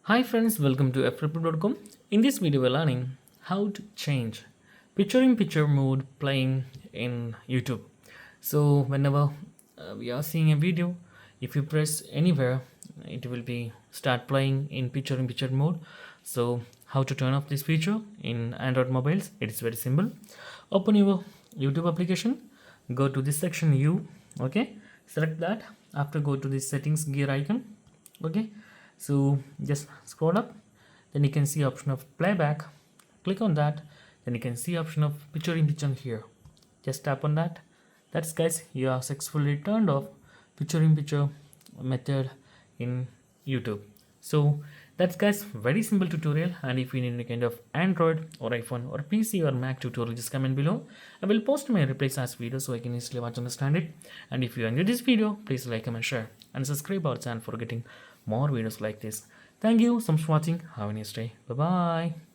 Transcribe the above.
Hi friends, welcome to Ftopreview.com. In this video, we're learning how to change picture-in-picture mode playing in YouTube. So whenever we are seeing a video, if you press anywhere, it will be start playing in picture-in-picture mode. So how to turn off this feature in Android mobiles? It is very simple. Open your YouTube application, go to this section U, okay, select that. After go to this settings gear icon, okay, so just scroll up, then you can see option of playback, click on that, then you can see option of picture in picture here, just tap on that. That's guys, you are successfully turned off picture in picture method in YouTube. So that's guys, very simple tutorial. And if you need any kind of Android or iPhone or PC or Mac tutorial, just comment below. I will post my replace as video so I can easily watch and understand it. And if you enjoyed this video, please like, comment, share and subscribe our channel for getting more videos like this. Thank you so much for watching. Have a nice day. Bye bye.